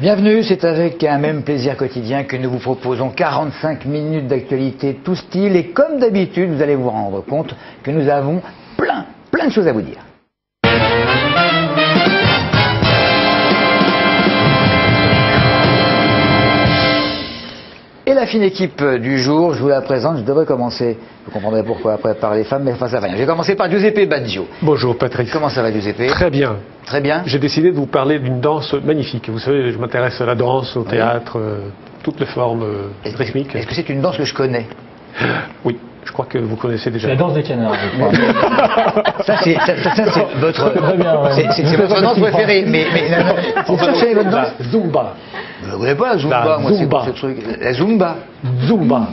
Bienvenue, c'est avec un même plaisir quotidien que nous vous proposons 45 minutes d'actualité tout style et comme d'habitude, vous allez vous rendre compte que nous avons plein de choses à vous dire. Et la fine équipe du jour, je vous la présente, je devrais commencer, vous comprendrez pourquoi après par les femmes, mais enfin ça va rien. Je vais commencer par Giuseppe Baggio. Bonjour Patrick. Comment ça va Giuseppe? Très bien. Très bien. J'ai décidé de vous parler d'une danse magnifique. Vous savez, je m'intéresse à la danse, au théâtre, toutes les formes rythmiques. Est-ce que c'est une danse que je connais? Oui, je crois que vous connaissez déjà. La danse des canards, je crois. Ça c'est votre, c'est votre danse préférée. Mais c'est votre danse. La Zumba. Je ne connais pas la Zumba, La moi Zumba. c'est ce truc. La Zumba. Zumba.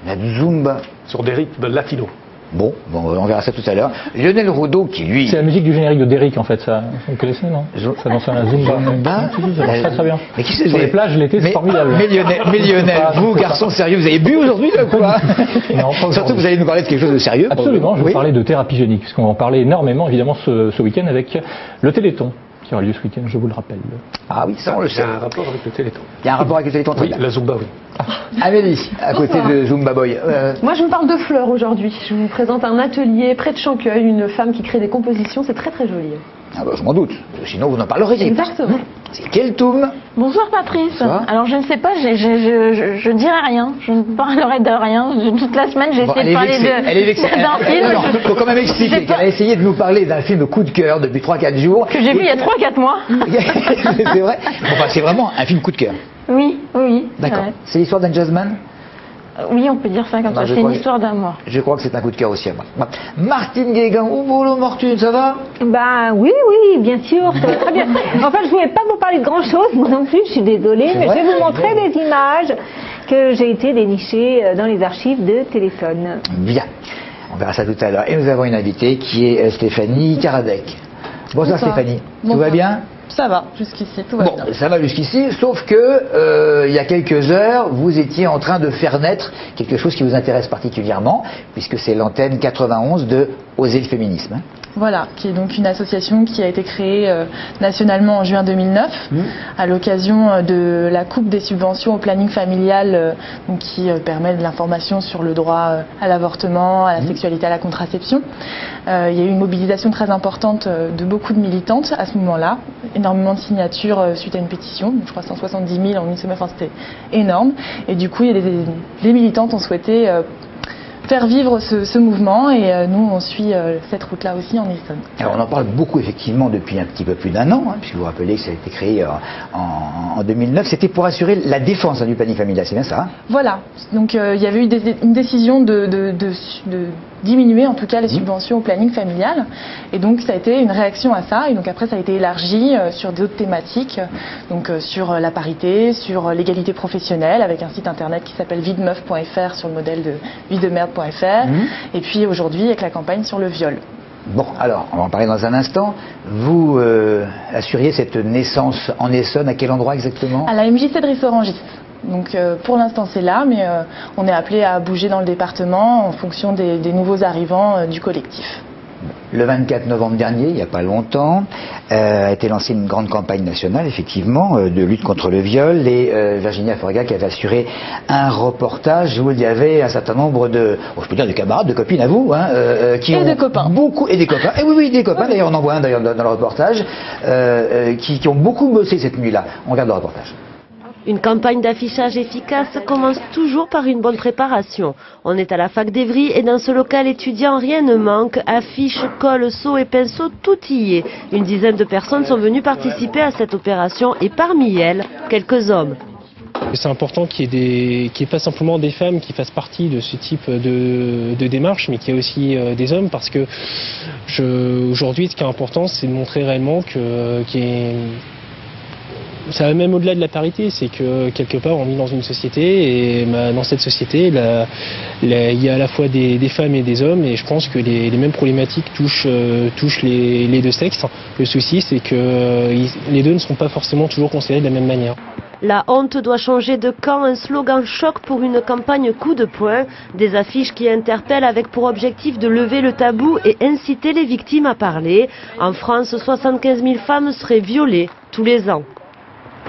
La Zumba. Sur des rythmes latinos. Bon, on verra ça tout à l'heure. Lionel Roudot qui lui... C'est la musique du générique de Derrick en fait, ça. Vous connaissez, non? Ça danse à la Zumba. Ça marche très bien. Mais qui c'est? Sur les plages l'été, c'est formidable. Mais Lionel, vous, garçon sérieux, vous avez bu aujourd'hui ou quoi? Non, pas Surtout, vous allez nous parler de quelque chose de sérieux. Absolument, je vais Oui. vous parler de thérapie génique, puisqu'on va en parler énormément, évidemment, ce week-end avec le Téléthon, qui aura lieu ce week-end, je vous le rappelle. Ah oui, ça on le Il y sait. a un rapport avec le Téléthon. Il y a un rapport avec le Téléthon, très Oui, bien. la Zumba, oui. Amélie, à côté de Zumba Boy. Moi, je vous parle de fleurs aujourd'hui. Je vous présente un atelier près de Chanqueuil, une femme qui crée des compositions. C'est très très joli. Ah bah, je m'en doute. Sinon, vous n'en parleriez. Exactement. C'est quel toum? Bonsoir Patrice. Bonsoir. Alors je ne sais pas, je dirai rien, je ne parlerai de rien. Toute la semaine j'ai Bon, essayé de parler elle est vexée. d'un film Non, faut quand même expliquer J'ai pas- qu'elle a essayé de nous parler d'un film coup de cœur depuis 3-4 jours. que j'ai vu il y a 3-4 mois. C'est vrai. Enfin, c'est vraiment un film coup de cœur. Oui. D'accord. Ouais. C'est l'histoire d'un jazzman? Oui, on peut dire ça comme Bah, ça. je C'est crois une que- histoire d'amour. Je crois que c'est un coup de cœur aussi à moi. Martine Guégan, oh bonjour Martine, ça va? Bah oui, bien sûr, ça va très bien. Enfin, je voulais pas vous parler de grand-chose, moi non plus, je suis désolée, C'est mais vrai je vais vous montrer des images que j'ai été dénicher dans les archives de Téléphone. Bien. On verra ça tout à l'heure. Et nous avons une invitée qui est Stéphanie Karadec. Bonsoir Stéphanie. Tout va bien? Ça va, jusqu'ici, tout va Bon, bien. ça va jusqu'ici, sauf que il y a quelques heures, vous étiez en train de faire naître quelque chose qui vous intéresse particulièrement, puisque c'est l'antenne 91 de Oser le féminisme. Voilà, qui est donc une association qui a été créée nationalement en juin 2009, à l'occasion de la coupe des subventions au planning familial, donc qui permet de l'information sur le droit à l'avortement, à la sexualité, à la contraception. Il y a eu une mobilisation très importante de beaucoup de militantes à ce moment-là, énormément de signatures suite à une pétition, donc je crois 170 000 en une semaine, enfin c'était énorme. Et du coup, les militantes ont souhaité faire vivre ce mouvement et nous on suit cette route-là aussi en Essonne. Alors on en parle beaucoup effectivement depuis un petit peu plus d'un an, puisque vous vous rappelez que ça a été créé en 2009. C'était pour assurer la défense du planning familial, c'est bien ça? Voilà, donc il y avait eu une décision de diminuer en tout cas les subventions au planning familial et donc ça a été une réaction à ça et donc après ça a été élargi sur d'autres thématiques, donc sur la parité, sur l'égalité professionnelle avec un site internet qui s'appelle videmeuf.fr sur le modèle de videmerde.fr et puis aujourd'hui avec la campagne sur le viol. Bon, alors, on va en parler dans un instant. Vous assuriez cette naissance en Essonne, à quel endroit exactement? À la MJC de Rissorangis. Donc pour l'instant c'est là, mais on est appelé à bouger dans le département en fonction des nouveaux arrivants du collectif. Le 24 novembre dernier, il n'y a pas longtemps, a été lancée une grande campagne nationale, effectivement, de lutte contre le viol. Et Virginia Forga qui avait assuré un reportage où il y avait un certain nombre de, je peux dire de camarades, de copines à vous, qui ont de copains. beaucoup et des copains. Et oui, des copains. D'ailleurs, on en voit un d'ailleurs dans le reportage, qui ont beaucoup bossé cette nuit-là. On regarde le reportage. Une campagne d'affichage efficace commence toujours par une bonne préparation. On est à la fac d'Evry et dans ce local étudiant, rien ne manque. Affiches, colle, seaux et pinceaux, tout y est. Une dizaine de personnes sont venues participer à cette opération et parmi elles, quelques hommes. C'est important qu'il y ait pas simplement des femmes qui fassent partie de ce type de démarche, mais qu'il y ait aussi des hommes, parce que aujourd'hui, ce qui est important, c'est de montrer réellement ça va même au-delà de la parité, c'est que quelque part on vit dans une société et dans cette société il y a à la fois des femmes et des hommes et je pense que les mêmes problématiques touchent les deux sexes. Le souci c'est que les deux ne sont pas forcément toujours considérés de la même manière. La honte doit changer de camp, un slogan choc pour une campagne coup de poing. Des affiches qui interpellent avec pour objectif de lever le tabou et inciter les victimes à parler. En France, 75 000 femmes seraient violées tous les ans.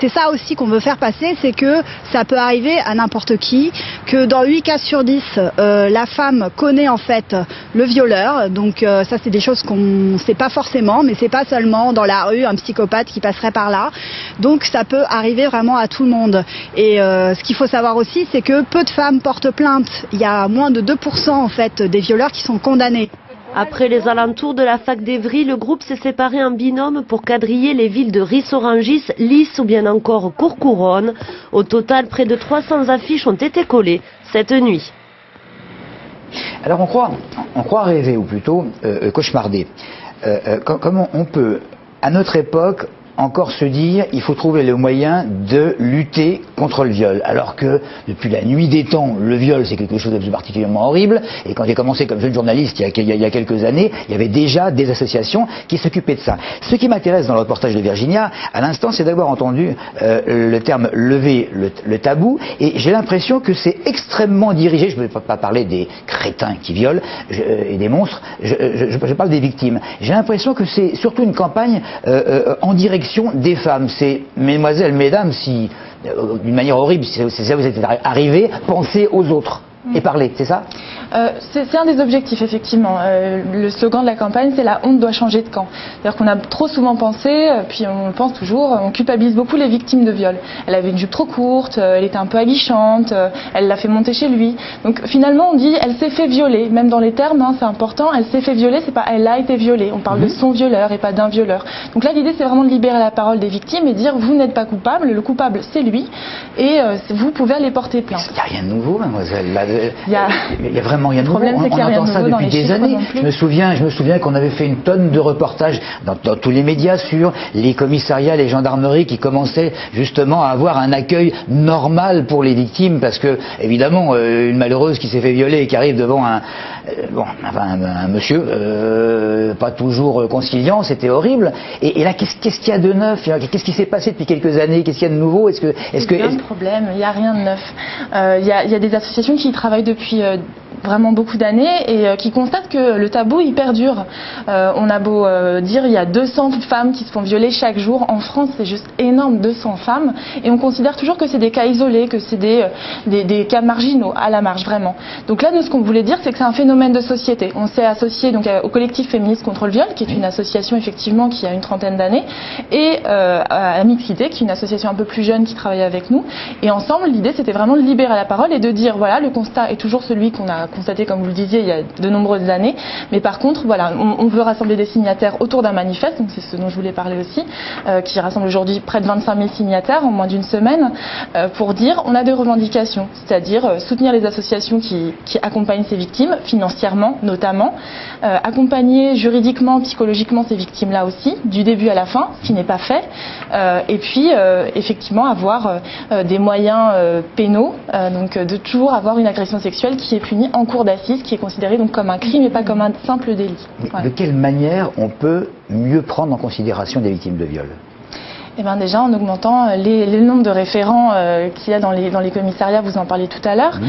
C'est ça aussi qu'on veut faire passer, c'est que ça peut arriver à n'importe qui, que dans 8 cas sur 10, la femme connaît en fait le violeur. Donc ça, c'est des choses qu'on ne sait pas forcément, mais c'est pas seulement dans la rue un psychopathe qui passerait par là. Donc ça peut arriver vraiment à tout le monde. Et ce qu'il faut savoir aussi, c'est que peu de femmes portent plainte. Il y a moins de 2% en fait des violeurs qui sont condamnés. Après les alentours de la fac d'Evry, le groupe s'est séparé en binôme pour quadriller les villes de Ris-Orangis, Lys ou bien encore Courcouronnes. Au total, près de 300 affiches ont été collées cette nuit. Alors on croit rêver, ou plutôt cauchemarder. Comment on peut, à notre époque, encore se dire il faut trouver le moyen de lutter contre le viol, alors que depuis la nuit des temps, le viol c'est quelque chose de particulièrement horrible, et quand j'ai commencé comme jeune journaliste il y a quelques années, il y avait déjà des associations qui s'occupaient de ça. Ce qui m'intéresse dans le reportage de Virginia, à l'instant, c'est d'avoir entendu le terme lever le tabou, et j'ai l'impression que c'est extrêmement dirigé. Je ne vais pas parler des crétins qui violent et des monstres, je parle des victimes. J'ai l'impression que c'est surtout une campagne en direction des femmes. C'est mesdemoiselles, mesdames, si d'une manière horrible, si ça vous est arrivé, pensez aux autres et parler, c'est ça? C'est un des objectifs, effectivement. Le slogan de la campagne, c'est « La honte doit changer de camp ». C'est-à-dire qu'on a trop souvent pensé, puis on le pense toujours, on culpabilise beaucoup les victimes de viol. Elle avait une jupe trop courte, elle était un peu aguichante, elle l'a fait monter chez lui. Donc finalement, on dit « elle s'est fait violer ». Même dans les termes, hein, c'est important, elle s'est fait violer, c'est pas « elle a été violée ». On parle de son violeur et pas d'un violeur. Donc là, l'idée, c'est vraiment de libérer la parole des victimes et dire « vous n'êtes pas coupable, le coupable, c'est lui, et vous pouvez aller porter plainte ». Il n'y a rien de nouveau, mademoiselle. Il y a vraiment rien de nouveau. Problème, On entend ça depuis des années. Je me souviens qu'on avait fait une tonne de reportages dans tous les médias sur les commissariats, les gendarmeries qui commençaient justement à avoir un accueil normal pour les victimes, parce que évidemment une malheureuse qui s'est fait violer et qui arrive devant un monsieur pas toujours conciliant, c'était horrible. Et là, qu'est-ce qu'il y a de neuf? Qu'est-ce qui s'est passé depuis quelques années? Qu'est-ce qu'il y a de nouveau? Il y a un problème, il n'y a rien de neuf. Il y a des associations qui travaillent depuis vraiment beaucoup d'années et qui constatent que le tabou il perdure. On a beau dire il y a 200 femmes qui se font violer chaque jour en France, c'est juste énorme, 200 femmes, et on considère toujours que c'est des cas isolés, que c'est des cas marginaux à la marge, vraiment. Donc là, nous, ce qu'on voulait dire, c'est que c'est un phénomène de société. On s'est associé donc au collectif féministe contre le viol, qui est une association effectivement qui a une trentaine d'années, et à Mixité, qui est une association un peu plus jeune qui travaille avec nous. Et ensemble, l'idée, c'était vraiment de libérer la parole et de dire voilà, le constat est toujours celui qu'on a constaté, comme vous le disiez, il y a de nombreuses années. Mais par contre, voilà, on veut rassembler des signataires autour d'un manifeste, donc c'est ce dont je voulais parler aussi, qui rassemble aujourd'hui près de 25 000 signataires en moins d'une semaine, pour dire on a des revendications, c'est-à-dire soutenir les associations qui accompagnent ces victimes, financièrement notamment, accompagner juridiquement, psychologiquement ces victimes-là aussi, du début à la fin, ce qui n'est pas fait, et puis effectivement avoir des moyens pénaux, donc de toujours avoir une agression sexuelle qui est punie en cour d'assises, qui est considérée donc comme un crime et pas comme un simple délit. Voilà. De quelle manière on peut mieux prendre en considération des victimes de viol? Eh bien déjà en augmentant les nombres de référents qu'il y a dans les commissariats, vous en parliez tout à l'heure.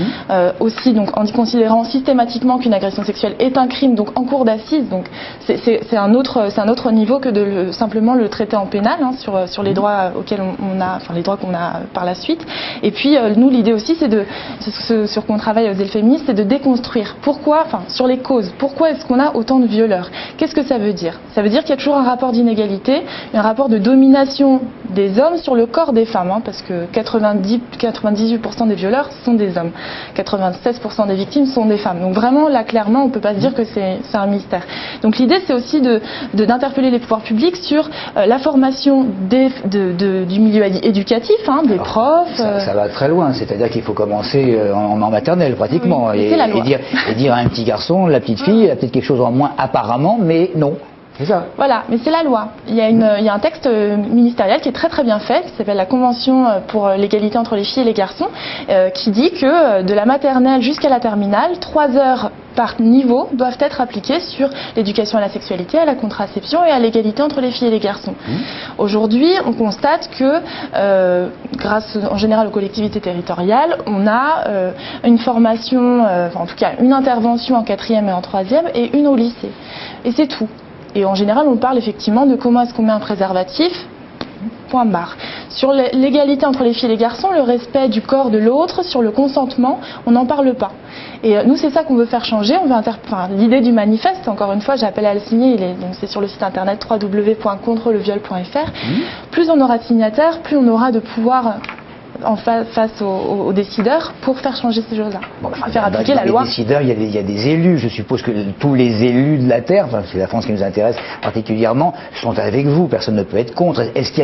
Aussi donc en considérant systématiquement qu'une agression sexuelle est un crime, donc en cour d'assises, donc c'est un autre niveau que de simplement le traiter en pénal, hein, sur les droits auxquels on a, enfin les droits qu'on a par la suite. Et puis nous, l'idée aussi, c'est sur qu'on travaille aux féministes, c'est de déconstruire pourquoi, enfin sur les causes, pourquoi est-ce qu'on a autant de violeurs? Qu'est-ce que ça veut dire? Ça veut dire qu'il y a toujours un rapport d'inégalité, un rapport de domination des hommes sur le corps des femmes, hein, parce que 98% des violeurs sont des hommes, 96% des victimes sont des femmes. Donc vraiment, là, clairement, on ne peut pas se dire que c'est un mystère. Donc l'idée, c'est aussi d'interpeller les pouvoirs publics sur la formation du milieu éducatif, hein, des profs. Ça va très loin, c'est-à-dire qu'il faut commencer en maternelle, pratiquement, oui, et dire à un petit garçon, la petite fille, il y a peut-être quelque chose en moins apparemment, mais non. C'est ça. Voilà, mais c'est la loi. Il y a un texte ministériel qui est très très bien fait, qui s'appelle la Convention pour l'égalité entre les filles et les garçons, qui dit que de la maternelle jusqu'à la terminale, 3 heures par niveau doivent être appliquées sur l'éducation à la sexualité, à la contraception et à l'égalité entre les filles et les garçons. Aujourd'hui, on constate que, grâce en général aux collectivités territoriales, on a une formation, en tout cas une intervention en 4e et en 3e et une au lycée. Et c'est tout. Et en général, on parle effectivement de comment est-ce qu'on met un préservatif. point barre. Sur l'égalité entre les filles et les garçons, le respect du corps de l'autre, sur le consentement, on n'en parle pas. Et nous, c'est ça qu'on veut faire changer. On veut l'idée du manifeste, encore une fois, j'appelle à le signer. Donc c'est sur le site internet www.contreleviol.fr. Plus on aura de signataires, plus on aura de pouvoir face aux décideurs pour faire changer ces choses-là. Bon, faire appliquer la loi. Les décideurs, il y a des élus. Je suppose que tous les élus de la Terre, enfin, c'est la France qui nous intéresse particulièrement, sont avec vous. Personne ne peut être contre. Est-ce qu'il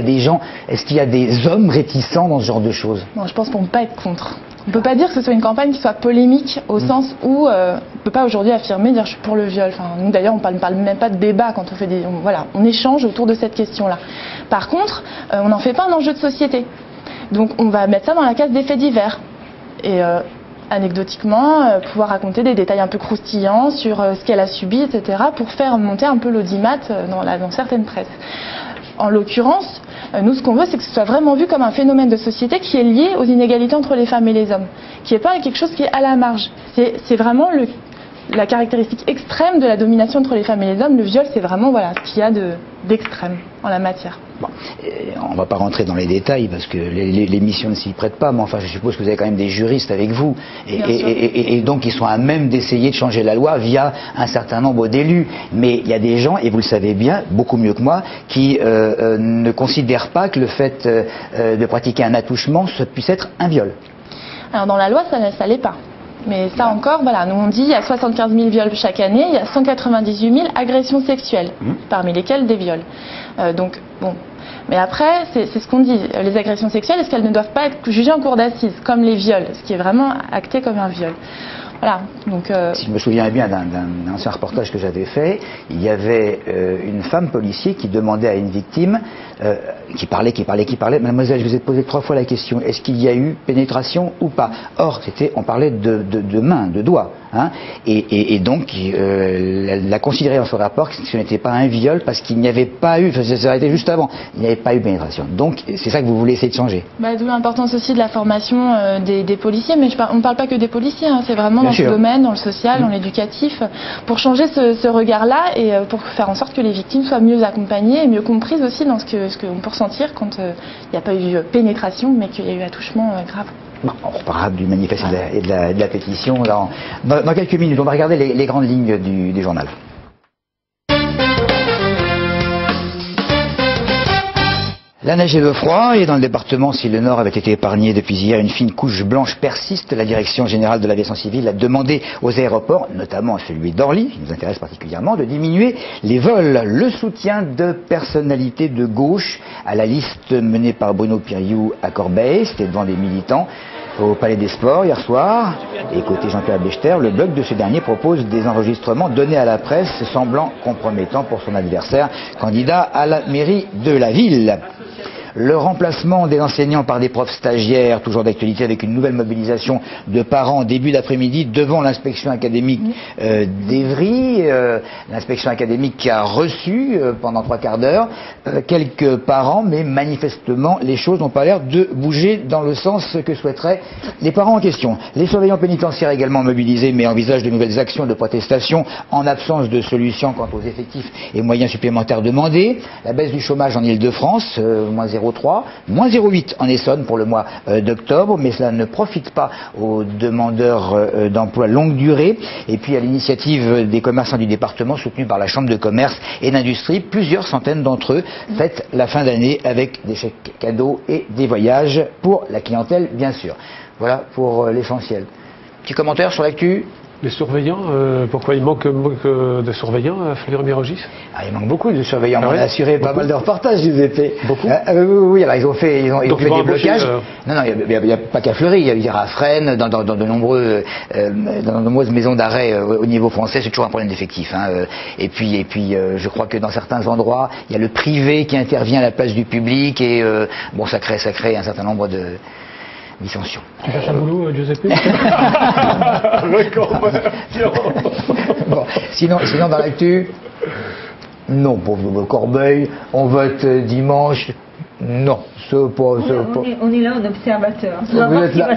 y a des hommes réticents dans ce genre de choses? Non, je pense qu'on ne peut pas être contre. On ne peut pas dire que ce soit une campagne qui soit polémique au sens où on ne peut pas aujourd'hui affirmer, dire je suis pour le viol. Enfin, nous d'ailleurs, on ne parle même pas de débat quand on fait on échange autour de cette question-là. Par contre, on n'en fait pas un enjeu de société. Donc on va mettre ça dans la case des faits divers. Et anecdotiquement, pouvoir raconter des détails un peu croustillants sur ce qu'elle a subi, etc., pour faire monter un peu l'audimat dans certaines presses. En l'occurrence, nous, ce qu'on veut, c'est que ce soit vraiment vu comme un phénomène de société qui est lié aux inégalités entre les femmes et les hommes, qui n'est pas quelque chose qui est à la marge. C'est vraiment la caractéristique extrême de la domination entre les femmes et les hommes. Le viol, c'est vraiment ce qu'il y a d'extrême en la matière. Bon, on ne va pas rentrer dans les détails parce que l'émission ne s'y prête pas, mais enfin je suppose que vous avez quand même des juristes avec vous et donc ils sont à même d'essayer de changer la loi via un certain nombre d'élus. Mais il y a des gens, et vous le savez bien, beaucoup mieux que moi, qui ne considèrent pas que le fait de pratiquer un attouchement puisse être un viol. Alors dans la loi, ça l'est pas. Mais ça encore, nous on dit il y a 75 000 viols chaque année, il y a 198 000 agressions sexuelles, parmi lesquelles des viols. Donc bon. Mais après, c'est ce qu'on dit, les agressions sexuelles, est-ce qu'elles ne doivent pas être jugées en cour d'assises, comme les viols, ce qui est vraiment acté comme un viol. Voilà, donc si je me souviens bien d'un ancien reportage que j'avais fait, il y avait une femme policier qui demandait à une victime, qui parlait, mademoiselle, je vous ai posé 3 fois la question, est-ce qu'il y a eu pénétration ou pas? Or, on parlait de mains, de doigts, hein, et donc elle a considéré dans son rapport que ce n'était pas un viol parce qu'il n'y avait pas eu, ça a été juste avant, il n'y avait pas eu pénétration. Donc c'est ça que vous voulez essayer de changer. D'où l'importance aussi de la formation des policiers, mais on ne parle pas que des policiers, hein, c'est vraiment dans ce domaine, dans le social, dans l'éducatif, pour changer ce regard-là et pour faire en sorte que les victimes soient mieux accompagnées et mieux comprises aussi dans ce qu'on peut ressentir quand il n'y a pas eu pénétration, mais qu'il y a eu attouchement grave. Bon, on reparlera du manifeste et de la pétition dans quelques minutes. On va regarder les grandes lignes du journal. La neige et le froid, et dans le département, si le Nord avait été épargné depuis hier, une fine couche blanche persiste. La Direction générale de l'aviation civile a demandé aux aéroports, notamment à celui d'Orly, qui nous intéresse particulièrement, de diminuer les vols. Le soutien de personnalités de gauche à la liste menée par Bruno Piriou à Corbeil, c'était devant des militants au Palais des Sports hier soir. Et côté Jean-Pierre Bechter, le blog de ce dernier propose des enregistrements donnés à la presse semblant compromettants pour son adversaire, candidat à la mairie de la ville. Le remplacement des enseignants par des profs stagiaires, toujours d'actualité avec une nouvelle mobilisation de parents début d'après-midi devant l'inspection académique d'Évry. L'inspection académique qui a reçu pendant 3 quarts d'heure quelques parents, mais manifestement les choses n'ont pas l'air de bouger dans le sens que souhaiteraient les parents en question. Les surveillants pénitentiaires également mobilisés, mais envisagent de nouvelles actions de protestation en absence de solution quant aux effectifs et moyens supplémentaires demandés. La baisse du chômage en Ile-de-France, moins 0,3, moins 0,8 en Essonne pour le mois d'octobre, mais cela ne profite pas aux demandeurs d'emploi longue durée. Et puis à l'initiative des commerçants du département, soutenus par la Chambre de commerce et d'industrie, plusieurs centaines d'entre eux fêtent la fin d'année avec des chèques cadeaux et des voyages pour la clientèle, bien sûr. Voilà pour l'essentiel. Petit commentaire sur l'actu? Les surveillants, pourquoi il manque de surveillants à Fleury-Mérogis? Il manque beaucoup de surveillants. On a assuré pas mal de reportages, Giuseppe. Beaucoup. Oui, alors ils ont fait des blocages. Non, il n'y a pas qu'à Fleury, il y a à Fresnes, dans de nombreuses maisons d'arrêt au niveau français, c'est toujours un problème d'effectifs. Hein. Et puis, je crois que dans certains endroits, il y a le privé qui intervient à la place du public et ça crée un certain nombre de dissensions. Tu cherches un boulot, Giuseppe? Bon, sinon dans l'actu, non, pour Corbeil, on vote dimanche. Non, on est là en observateur. Vous êtes là,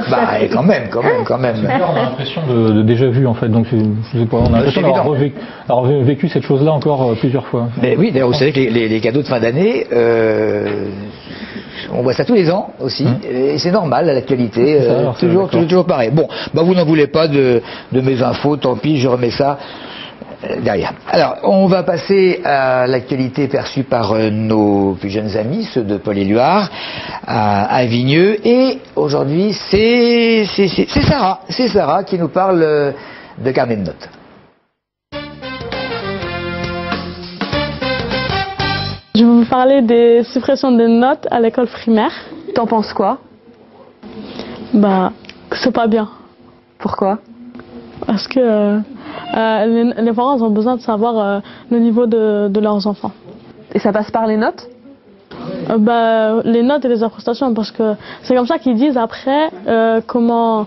quand même. On a l'impression de déjà vu en fait, donc je sais pas, on a l'impression d'avoir vécu cette chose-là encore plusieurs fois. Mais oui, d'ailleurs, vous savez que les cadeaux de fin d'année on voit ça tous les ans aussi, et c'est normal à l'actualité, toujours pareil. Bon, bah vous n'en voulez pas de mes infos, tant pis, je remets ça derrière. Alors, on va passer à l'actualité perçue par nos plus jeunes amis, ceux de Paul-Éluard, à Vigneux, et aujourd'hui c'est Sarah qui nous parle de carnet de notes. Je vais vous parler des suppressions des notes à l'école primaire. T'en penses quoi? Bah, c'est pas bien. Pourquoi? Parce que les parents ont besoin de savoir le niveau de leurs enfants. Et ça passe par les notes? Bah, les notes et les appréciations, parce que c'est comme ça qu'ils disent après comment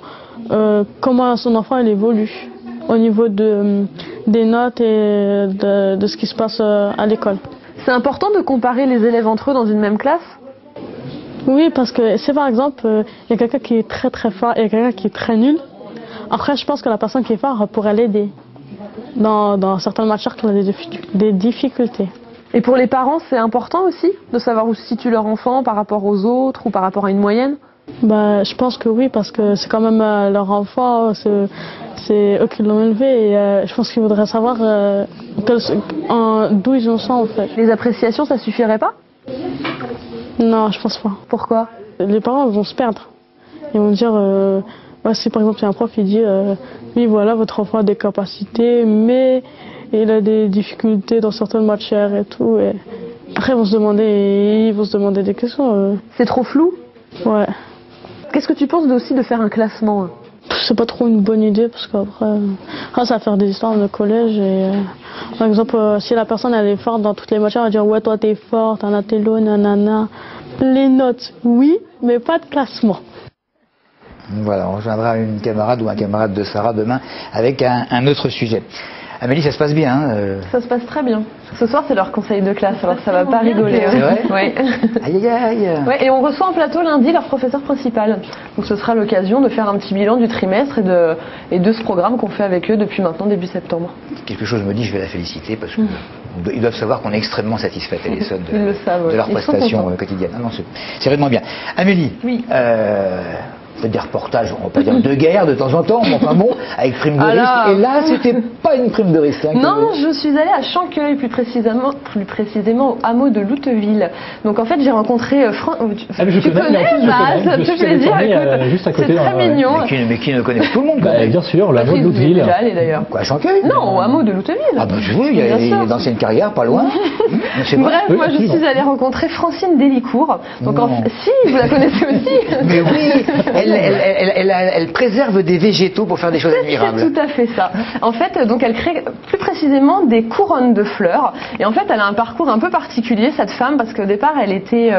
son enfant il évolue au niveau des notes et de ce qui se passe à l'école. C'est important de comparer les élèves entre eux dans une même classe? Oui, parce que si par exemple, il y a quelqu'un qui est très très fort et quelqu'un qui est très nul, après je pense que la personne qui est forte pourrait l'aider dans certaines matières qui ont des difficultés. Et pour les parents, c'est important aussi de savoir où se situe leur enfant par rapport aux autres ou par rapport à une moyenne? Bah, je pense que oui, parce que c'est quand même leur enfant, c'est eux qui l'ont élevé et je pense qu'ils voudraient savoir d'où ils en sont en fait. Les appréciations, ça suffirait pas? Non, je pense pas. Pourquoi? Les parents vont se perdre. Ils vont dire, si par exemple il y a un prof qui dit, oui voilà, votre enfant a des capacités, mais il a des difficultés dans certaines matières et tout. Et après ils vont se demander des questions. C'est trop flou? Ouais. Qu'est-ce que tu penses aussi de faire un classement? C'est pas trop une bonne idée parce qu'après, ça va faire des histoires de collège et par exemple, si la personne elle est forte dans toutes les matières, elle va dire ouais toi t'es forte, t'en as tes lots, nanana. Les notes, oui, mais pas de classement. Voilà, on rejoindra une camarade ou un camarade de Sarah demain avec un autre sujet. Amélie, ça se passe bien Ça se passe très bien. Ce soir, c'est leur conseil de classe, alors ça va pas rigoler. C'est vrai? Ouais. Aïe, aïe, aïe. Ouais, et on reçoit en plateau lundi leur professeur principal. Donc ce sera l'occasion de faire un petit bilan du trimestre et de ce programme qu'on fait avec eux depuis maintenant début septembre. Quelque chose me dit, je vais la féliciter parce qu'ils doivent savoir qu'on est extrêmement satisfait et les seuls de leur prestation quotidienne. Ah non, c'est vraiment bien. Amélie, oui. C'est des reportages, on va pas dire de guerre de temps en temps, mais enfin bon, avec prime de risque. Et là, c'était pas une prime de risque. Non, je suis allée à Chanqueuil, plus précisément au hameau de Louteville. Donc en fait, j'ai rencontré tu connais, ça te fait plaisir. Juste à côté, c'est très mignon. Mais qui ne connaît tout le monde? Bien sûr, le hameau de Louteville. D'ailleurs. Quoi, à Chanqueuil? Non, au hameau de Louteville. Ah bah oui, il y a une ancienne carrière, pas loin. Bref, moi je suis allée rencontrer Francine Délicourt. Donc si, vous la connaissez aussi. Mais oui, elle préserve des végétaux pour faire des choses admirables. C'est tout à fait ça. En fait, donc elle crée plus précisément des couronnes de fleurs. Et en fait, elle a un parcours un peu particulier, cette femme, parce qu'au départ, elle était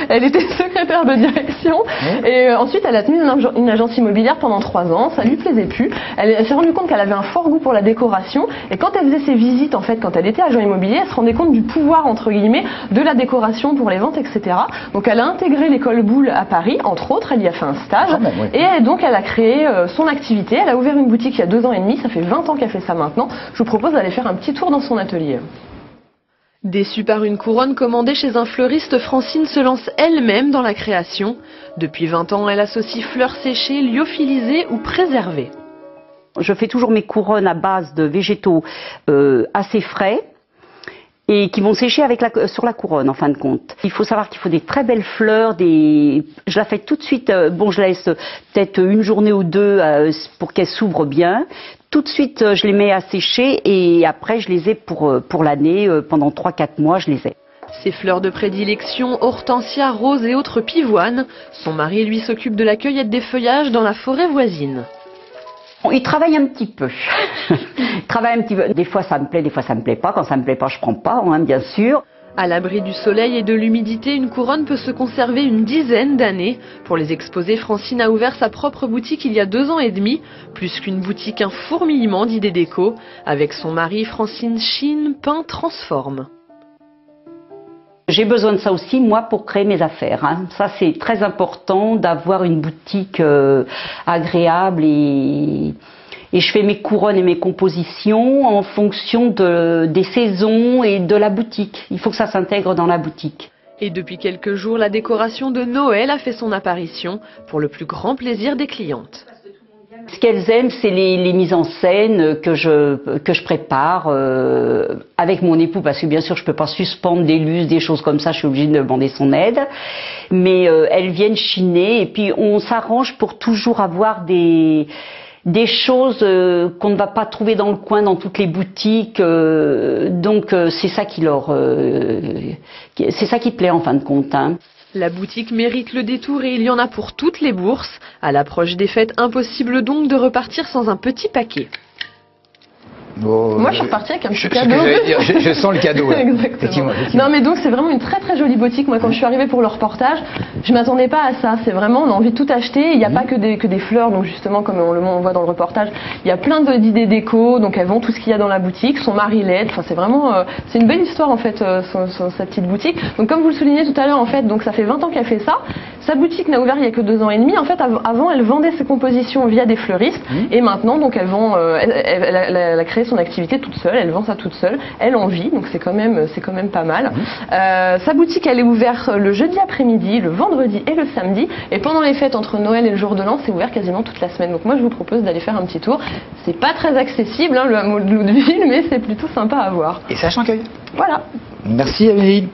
elle était secrétaire de direction. Et ensuite, elle a tenu une agence immobilière pendant 3 ans. Ça lui plaisait plus. Elle s'est rendue compte qu'elle avait un fort goût pour la décoration. Et quand elle faisait ses visites, en fait, quand elle était agent immobilier, elle se rendait compte du pouvoir, entre guillemets, de la décoration pour les ventes, etc. Donc, elle a intégré l'école Boulle à Paris, entre autres. Elle y a fait un stage. Et donc, elle a créé son activité. Elle a ouvert une boutique il y a 2 ans et demi. Ça fait 20 ans qu'elle fait ça maintenant. Je vous propose d'aller faire un petit tour dans son atelier. Déçue par une couronne commandée chez un fleuriste, Francine se lance elle-même dans la création. Depuis 20 ans, elle associe fleurs séchées, lyophilisées ou préservées. Je fais toujours mes couronnes à base de végétaux assez frais et qui vont sécher sur la couronne en fin de compte. Il faut savoir qu'il faut des très belles fleurs, je la fais tout de suite, je laisse peut-être une journée ou 2 pour qu'elles s'ouvrent bien. Tout de suite, je les mets à sécher et après, je les ai pour l'année. Pendant 3-4 mois, je les ai. Ses fleurs de prédilection, hortensia, rose et autres pivoines. Son mari, lui, s'occupe de la cueillette des feuillages dans la forêt voisine. Il travaille un petit peu. Des fois, ça me plaît, des fois, ça me plaît pas. Quand ça me plaît pas, je prends pas, bien sûr. À l'abri du soleil et de l'humidité, une couronne peut se conserver une dizaine d'années. Pour les exposer, Francine a ouvert sa propre boutique il y a 2 ans et demi. Plus qu'une boutique, un fourmillement d'idées déco. Avec son mari, Francine chine, peint, transforme. J'ai besoin de ça aussi, moi, pour créer mes affaires. Ça, c'est très important d'avoir une boutique agréable et je fais mes couronnes et mes compositions en fonction des saisons et de la boutique. Il faut que ça s'intègre dans la boutique. Et depuis quelques jours, la décoration de Noël a fait son apparition pour le plus grand plaisir des clientes. Ce qu'elles aiment, c'est les mises en scène que je prépare avec mon époux, parce que bien sûr je peux pas suspendre des lustres, des choses comme ça, je suis obligée de demander son aide. Mais elles viennent chiner et puis on s'arrange pour toujours avoir des choses qu'on ne va pas trouver dans le coin, dans toutes les boutiques. Donc c'est ça qui plaît en fin de compte. Hein. La boutique mérite le détour et il y en a pour toutes les bourses. À l'approche des fêtes, impossible donc de repartir sans un petit paquet. Bon, moi, je suis repartie avec un petit cadeau. Je sens le cadeau. Là. Exactement. Non, mais donc c'est vraiment une très très jolie boutique. Moi, quand je suis arrivée pour le reportage, je m'attendais pas à ça. C'est vraiment, on a envie de tout acheter. Il n'y a pas que des fleurs, donc justement, comme on voit dans le reportage, il y a plein d'idées déco. Donc elles vendent tout ce qu'il y a dans la boutique. Son mari l'aide. Enfin, c'est vraiment, c'est une belle histoire en fait, sa petite boutique. Donc comme vous le soulignez tout à l'heure, en fait, donc ça fait 20 ans qu'elle fait ça. Sa boutique n'a ouvert il y a que 2 ans et demi. En fait, avant, elle vendait ses compositions via des fleuristes. Et maintenant, donc elle a créé son activité toute seule, elle vend ça toute seule, elle en vit, donc c'est quand même pas mal. Sa boutique, elle est ouverte le jeudi après-midi, le vendredi et le samedi, et pendant les fêtes entre Noël et le jour de l'an, c'est ouvert quasiment toute la semaine. Donc moi, je vous propose d'aller faire un petit tour. C'est pas très accessible, hein, le hameau de Loudeville, mais c'est plutôt sympa à voir. Et ça a Chancueil. Voilà. Merci Amélie.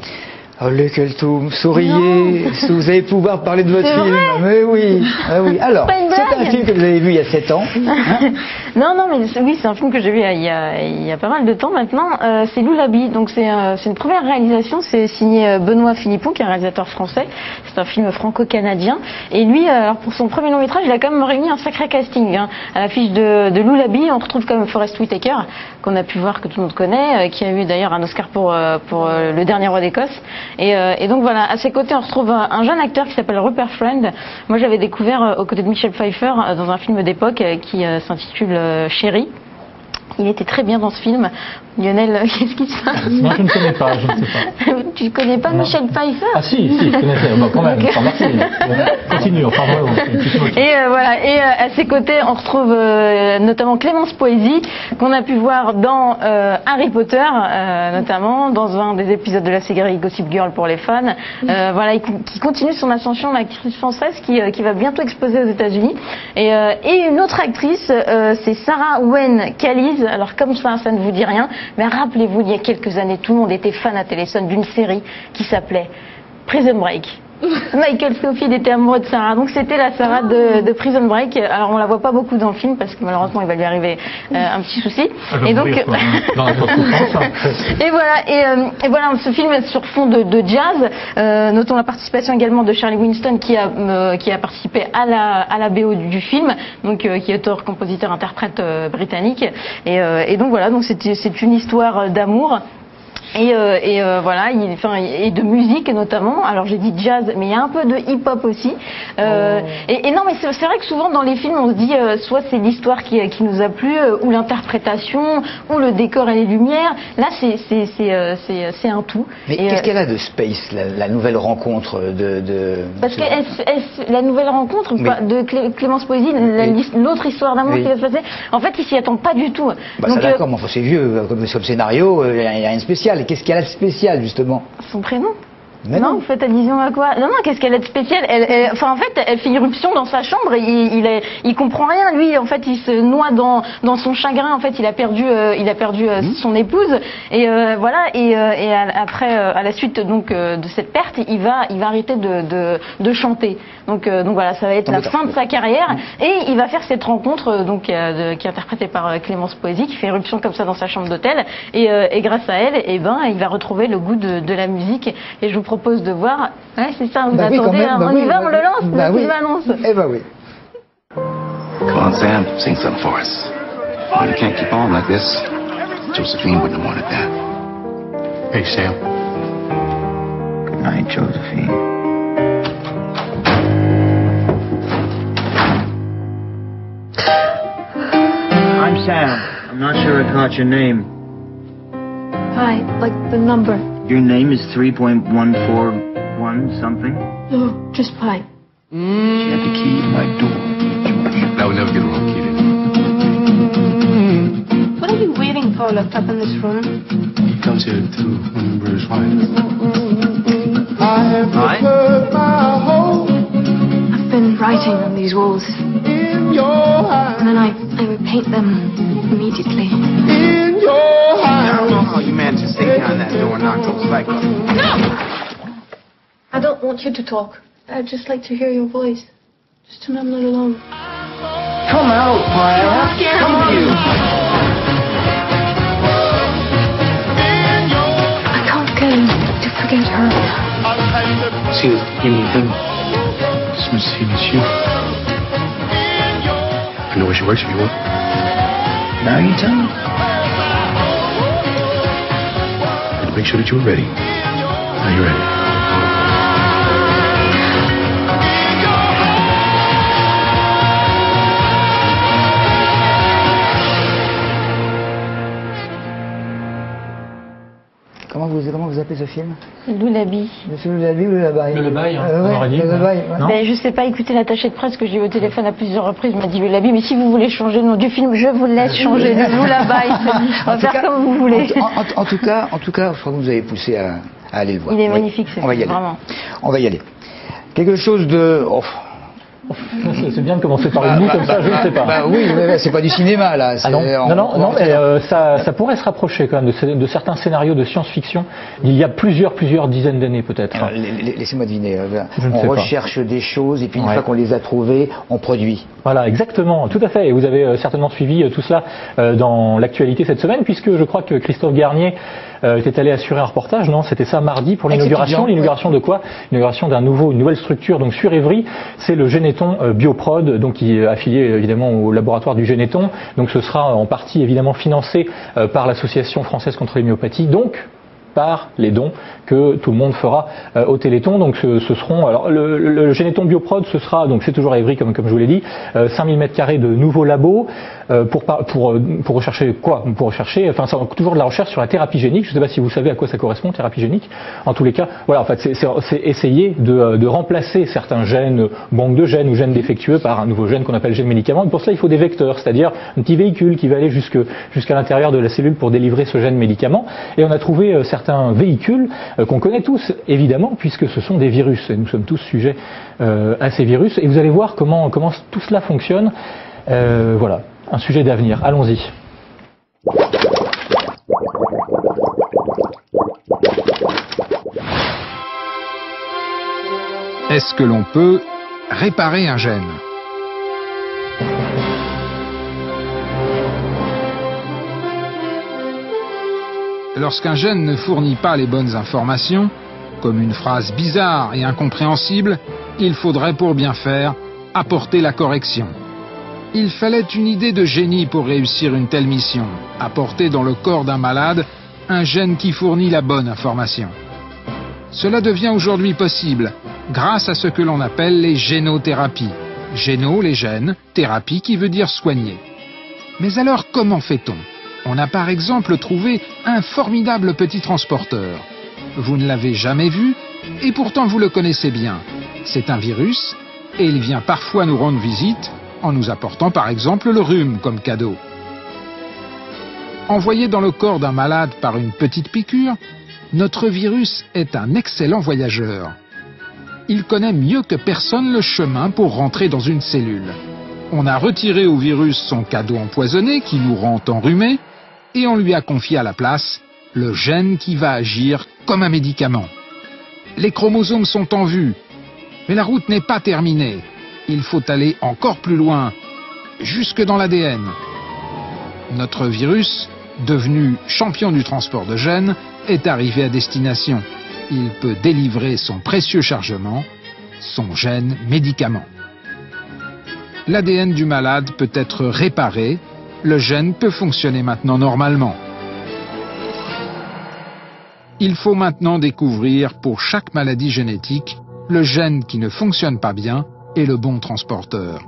Oh, le Keltoum, souriez, vous allez pouvoir parler de votre film. Mais oui, ah oui. Alors, c'est un film que vous avez vu il y a 7 ans. Hein non, mais oui, c'est un film que j'ai vu il y a pas mal de temps maintenant. C'est Loulabi, donc c'est une première réalisation. C'est signé Benoît Philippon, qui est un réalisateur français. C'est un film franco-canadien. Et lui, alors pour son premier long métrage, il a quand même réuni un sacré casting. Hein. À l'affiche de Loulabi, on retrouve comme Forest Whitaker, qu'on a pu voir, que tout le monde connaît, qui a eu d'ailleurs un Oscar pour Le Dernier Roi d'Écosse. Et donc voilà, à ses côtés, on retrouve un jeune acteur qui s'appelle Rupert Friend. Moi, j'avais découvert aux côtés de Michel Pfeiffer dans un film d'époque qui s'intitule Chérie. Il était très bien dans ce film. Lionel, qu'est-ce qui se passe? Non, je ne connais pas, je ne sais pas. Tu ne connais pas Michel Pfeiffer? Ah si, je connaissais, bah, quand même, merci. Continue, enfin voilà. Et voilà, et à ses côtés, on retrouve notamment Clémence Poésy, qu'on a pu voir dans Harry Potter, notamment, dans un des épisodes de la série Gossip Girl pour les fans. Voilà, qui continue son ascension, l'actrice française qui va bientôt exploser aux États-Unis. Et une autre actrice, c'est Sarah Wayne Callies. Alors comme ça ne vous dit rien, mais rappelez-vous, il y a quelques années, tout le monde était fan à Téléson d'une série qui s'appelait Prison Break. Michael Scofield était amoureux de Sarah, donc c'était la Sarah de Prison Break. Alors on la voit pas beaucoup dans le film parce que malheureusement il va lui arriver un petit souci. Et donc et voilà, ce film est sur fond de jazz. Notons la participation également de Charlie Winston qui a participé à la BO du film, donc qui est auteur, compositeur, interprète britannique. Et donc voilà, donc c'est une histoire d'amour. Voilà, et de musique notamment. Alors j'ai dit jazz, mais il y a un peu de hip-hop aussi. Et non, mais c'est vrai que souvent dans les films, on se dit soit c'est l'histoire qui nous a plu, ou l'interprétation, ou le décor et les lumières. Là, c'est un tout. Mais qu'est-ce qu'elle a de Space, la nouvelle rencontre Parce que la nouvelle rencontre de Clémence Poésy, l'autre histoire d'amour qui va se passer, en fait, ils s'y attendent pas du tout. Bah, ça d'accord, mais enfin, c'est vieux comme scénario, il n'y a rien de spécial. Qu'est-ce qu'elle a de spécial, justement? Son prénom. Mais non, vous faites allusion à quoi? Non, qu'est-ce qu'elle a de spécial? Enfin, en fait, elle fait irruption dans sa chambre et il comprend rien. Lui, en fait, il se noie dans son chagrin. En fait, il a perdu son épouse. Et voilà. Et après, à la suite donc de cette perte, il va arrêter de chanter. Donc voilà, ça va être la fin de sa carrière. Et il va faire cette rencontre qui est interprétée par Clémence Poésy, qui fait irruption comme ça dans sa chambre d'hôtel. Et grâce à elle, il va retrouver le goût de la musique. Et je vous propose de voir. Ouais, c'est ça, vous attendez, on y va, on le lance, la petite annonce. Eh ben oui. Come on, Sam, sing something for us. You can't keep on like this. Josephine wouldn't have wanted that. Hey, Sam. Good night, Josephine. I'm Sam. I'm not sure I caught your name. Hi, like the number. Your name is 3.141 something? No, just 5. She had the key to my door, George. That would never get her own key to. What are you waiting for locked up in this room? He comes here to remember his wife. Right? I've been writing on these walls. And then I would paint them immediately. I don't know how you managed to stay behind that door and knock those lights off. No! I don't want you to talk. I'd just like to hear your voice. Just to know I'm not alone. Come out, Myra. Come on. I can't get him to forget her. See, you mean him? As much as he needs you. I know where she works if you want. Now you tell me. And make sure that you were ready. Now you're ready. Comment vous appelez ce film? Loulabi. Le film Loulabi ou Loulabaï? Loulabaï, hein, ouais, on aurait dit. Loulabaï, ouais. Ben, je sais pas, écoutez l'attaché de presse que j'ai eu au téléphone à plusieurs reprises, m'a dit Loulabi, mais si vous voulez changer le nom du film, je vous laisse changer de Loulabaï. On va faire comme vous voulez. En tout cas, je crois que vous avez poussé à aller le voir. Il est magnifique, ce On va y film, aller. vraiment. On va y aller. Quelque chose de... Oh. C'est bien de commencer par une nuit comme ça, je ne sais pas. Oui, c'est pas du cinéma là. Ah non, mais ça pourrait se rapprocher quand même de certains scénarios de science-fiction d'il y a plusieurs dizaines d'années peut-être. Laissez-moi deviner. On recherche des choses et puis une fois qu'on les a trouvées, on produit. Voilà, exactement, tout à fait. Et vous avez certainement suivi tout cela dans l'actualité cette semaine, puisque je crois que Christophe Garnier était allé assurer un reportage, non? C'était ça mardi pour l'inauguration. L'inauguration de quoi? L'inauguration une nouvelle structure donc sur Évry. C'est le Généton Bioprod, donc qui est affilié évidemment au laboratoire du Généton. Donc ce sera en partie évidemment financé par l'association française contre les myopathies. Donc par les dons que tout le monde fera au Téléthon. Donc ce seront alors le Généton Bioprod, ce sera donc c'est toujours à Évry comme je vous l'ai dit, 5000 m² de nouveaux labos pour rechercher quoi? Pour rechercher toujours de la recherche sur la thérapie génique. Je ne sais pas si vous savez à quoi ça correspond, thérapie génique. En tous les cas, voilà, en fait c'est essayer de remplacer certains gènes, banques de gènes ou gènes défectueux par un nouveau gène qu'on appelle gène médicament. Et pour cela, il faut des vecteurs, c'est-à-dire un petit véhicule qui va aller jusqu'à l'intérieur de la cellule pour délivrer ce gène médicament. Et on a trouvé certains véhicules qu'on connaît tous, évidemment, puisque ce sont des virus. Et nous sommes tous sujets à ces virus. Et vous allez voir comment tout cela fonctionne. Voilà, un sujet d'avenir. Allons-y. Est-ce que l'on peut réparer un gène ? Lorsqu'un gène ne fournit pas les bonnes informations, comme une phrase bizarre et incompréhensible, il faudrait pour bien faire apporter la correction. Il fallait une idée de génie pour réussir une telle mission, apporter dans le corps d'un malade un gène qui fournit la bonne information. Cela devient aujourd'hui possible grâce à ce que l'on appelle les génothérapies. Géno, les gènes, thérapie qui veut dire soigner. Mais alors comment fait-on ? On a par exemple trouvé un formidable petit transporteur. Vous ne l'avez jamais vu et pourtant vous le connaissez bien. C'est un virus et il vient parfois nous rendre visite en nous apportant par exemple le rhume comme cadeau. Envoyé dans le corps d'un malade par une petite piqûre, notre virus est un excellent voyageur. Il connaît mieux que personne le chemin pour rentrer dans une cellule. On a retiré au virus son cadeau empoisonné qui nous rend enrhumés et on lui a confié à la place le gène qui va agir comme un médicament. Les chromosomes sont en vue, mais la route n'est pas terminée. Il faut aller encore plus loin, jusque dans l'ADN. Notre virus, devenu champion du transport de gènes, est arrivé à destination. Il peut délivrer son précieux chargement, son gène médicament. L'ADN du malade peut être réparé, le gène peut fonctionner maintenant normalement. Il faut maintenant découvrir pour chaque maladie génétique le gène qui ne fonctionne pas bien et le bon transporteur.